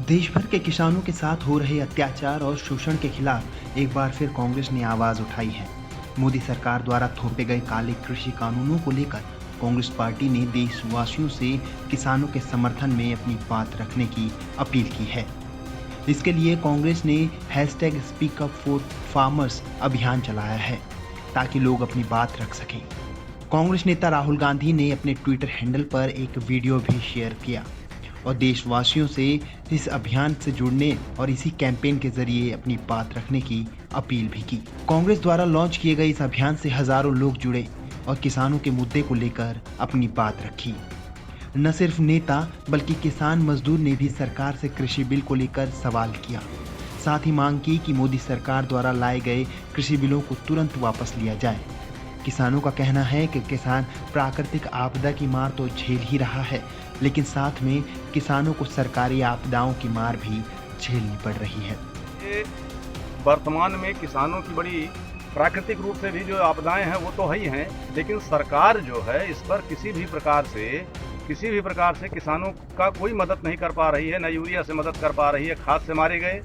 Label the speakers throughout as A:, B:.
A: देश भर के किसानों के साथ हो रहे अत्याचार और शोषण के खिलाफ एक बार फिर कांग्रेस ने आवाज उठाई है। मोदी सरकार द्वारा थोपे गए काले कृषि कानूनों को लेकर कांग्रेस पार्टी ने देशवासियों से किसानों के समर्थन में अपनी बात रखने की अपील की है। इसके लिए कांग्रेस ने #स्पीक अप फॉर फार्मर्स अभियान चलाया है ताकि लोग अपनी बात रख सकें। कांग्रेस नेता राहुल गांधी ने अपने ट्विटर हैंडल पर एक वीडियो भी शेयर किया और देशवासियों से इस अभियान से जुड़ने और इसी कैंपेन के जरिए अपनी बात रखने की अपील भी की। कांग्रेस द्वारा लॉन्च किए गए इस अभियान से हजारों लोग जुड़े और किसानों के मुद्दे को लेकर अपनी बात रखी। न सिर्फ नेता बल्कि किसान मजदूर ने भी सरकार से कृषि बिल को लेकर सवाल किया। साथ ही मांग की कि मोदी सरकार द्वारा लाए गए कृषि बिलों को तुरंत वापस लिया जाए। किसानों का कहना है कि किसान प्राकृतिक आपदा की मार तो झेल ही रहा है, लेकिन साथ में किसानों को सरकारी आपदाओं की मार भी झेलनी पड़ रही है।
B: वर्तमान में किसानों की बड़ी प्राकृतिक रूप से भी जो आपदाएं हैं वो तो है ही हैं, लेकिन सरकार जो है इस पर किसी भी प्रकार से किसानों का कोई मदद नहीं कर पा रही है। न यूरिया से मदद कर पा रही है, खाद से मारे गए,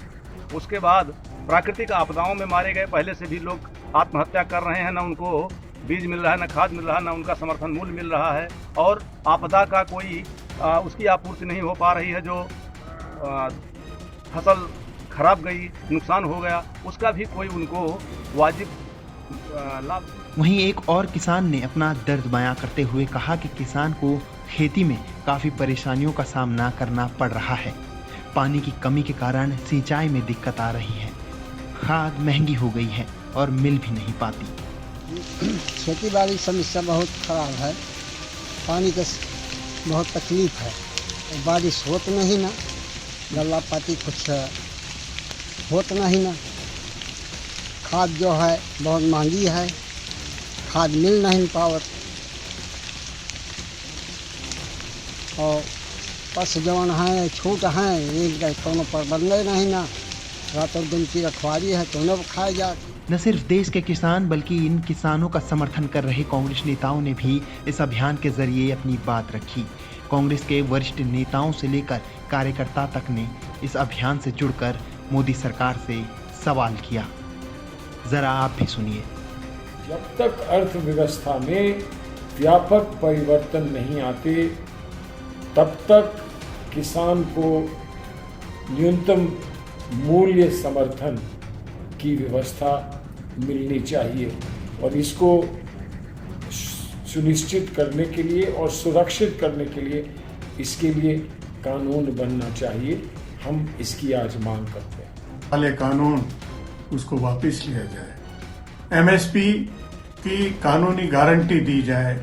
B: उसके बाद प्राकृतिक आपदाओं में मारे गए पहले से भी लोग आत्महत्या कर रहे हैं। न उनको बीज मिल रहा है, न खाद मिल रहा है, न उनका समर्थन मूल्य मिल रहा है, और आपदा का कोई उसकी आपूर्ति नहीं हो पा रही है। जो फसल खराब गई, नुकसान हो गया, उसका भी कोई उनको वाजिब लाभ।
A: वहीं एक और किसान ने अपना दर्द बयां करते हुए कहा कि किसान को खेती में काफी परेशानियों का सामना करना पड़ रहा है। पानी की कमी के कारण सिंचाई में दिक्कत आ रही है, खाद महंगी हो गई है और मिल भी नहीं पाती।
C: खेती बाड़ी समस्या बहुत खराब है, पानी का बहुत तकलीफ है, बारिश होत नहीं ना, गल्ला पाती कुछ होत नहीं ना, खाद जो है बहुत महंगी है, खाद मिल नहीं पावत, और पशु जवन है छूट हैं, एक कोनो प्रबंध नहीं ना, रातों दिन की रखवाली है तो न खाए जा।
A: न सिर्फ देश के किसान बल्कि इन किसानों का समर्थन कर रहे कांग्रेस नेताओं ने भी इस अभियान के जरिए अपनी बात रखी। कांग्रेस के वरिष्ठ नेताओं से लेकर कार्यकर्ता तक ने इस अभियान से जुड़कर मोदी सरकार से सवाल किया। जरा आप भी सुनिए।
D: जब तक अर्थव्यवस्था में व्यापक परिवर्तन नहीं आते तब तक किसान को न्यूनतम मूल्य समर्थन की व्यवस्था मिलनी चाहिए, और इसको सुनिश्चित करने के लिए और सुरक्षित करने के लिए इसके लिए कानून बनना चाहिए। हम इसकी आज मांग करते हैं।
E: वाले कानून उसको वापस लिया जाए, MSP की कानूनी गारंटी दी जाए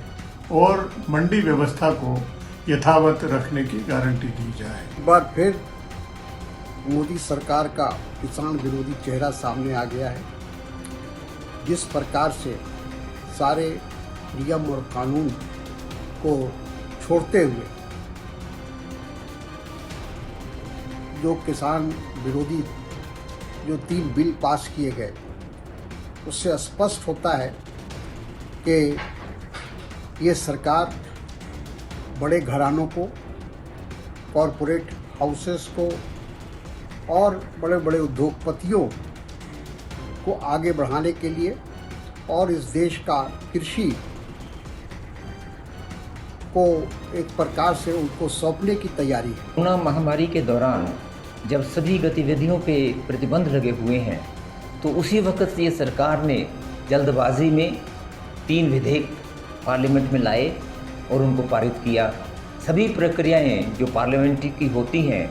E: और मंडी व्यवस्था को यथावत रखने की गारंटी दी जाए।
C: एक बार फिर मोदी सरकार का किसान विरोधी चेहरा सामने आ गया है। जिस प्रकार से सारे नियम और कानून को छोड़ते हुए जो किसान विरोधी जो 3 बिल पास किए गए, उससे स्पष्ट होता है कि ये सरकार बड़े घरानों को, कॉरपोरेट हाउसेस को और बड़े बड़े उद्योगपतियों को आगे बढ़ाने के लिए और इस देश का कृषि को एक प्रकार से उनको सौंपने की तैयारी है।
F: कोरोना महामारी के दौरान जब सभी गतिविधियों पे प्रतिबंध लगे हुए हैं, तो उसी वक्त ये सरकार ने जल्दबाजी में 3 विधेयक पार्लियामेंट में लाए और उनको पारित किया। सभी प्रक्रियाएं जो पार्लियामेंट्री की होती हैं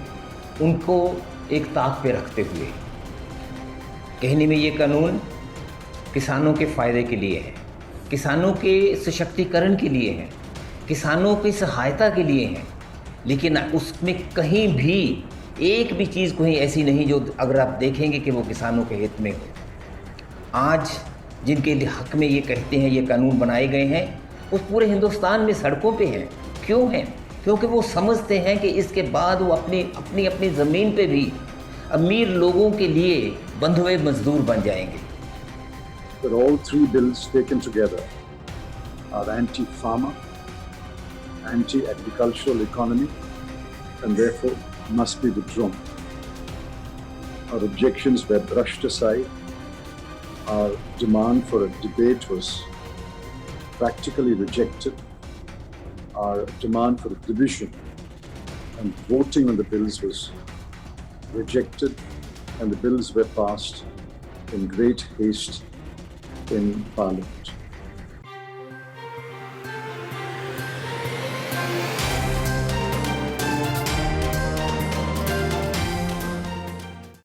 F: उनको एक ताक पे रखते हुए कहने में ये कानून किसानों के फ़ायदे के लिए है, किसानों के सशक्तिकरण के लिए है, किसानों की सहायता के लिए है, लेकिन उसमें कहीं भी एक भी चीज़ कहीं ऐसी नहीं जो अगर आप देखेंगे कि वो किसानों के हित में हो। आज जिनके हक में ये कहते हैं ये कानून बनाए गए हैं, उस पूरे हिंदुस्तान में सड़कों पे हैं। क्यों हैं? क्योंकि वो समझते हैं कि इसके बाद वो अपनी ज़मीन पे भी अमीर लोगों के लिए बंधुए मजदूर बन जाएंगे।
G: But all 3 bills taken together are anti-farmer, anti-agricultural economy, and therefore must be withdrawn. Our objections were brushed aside. Our demand for a debate was practically rejected. Our demand for a division and voting on the bills was rejected, and the bills were passed in great haste in Parliament.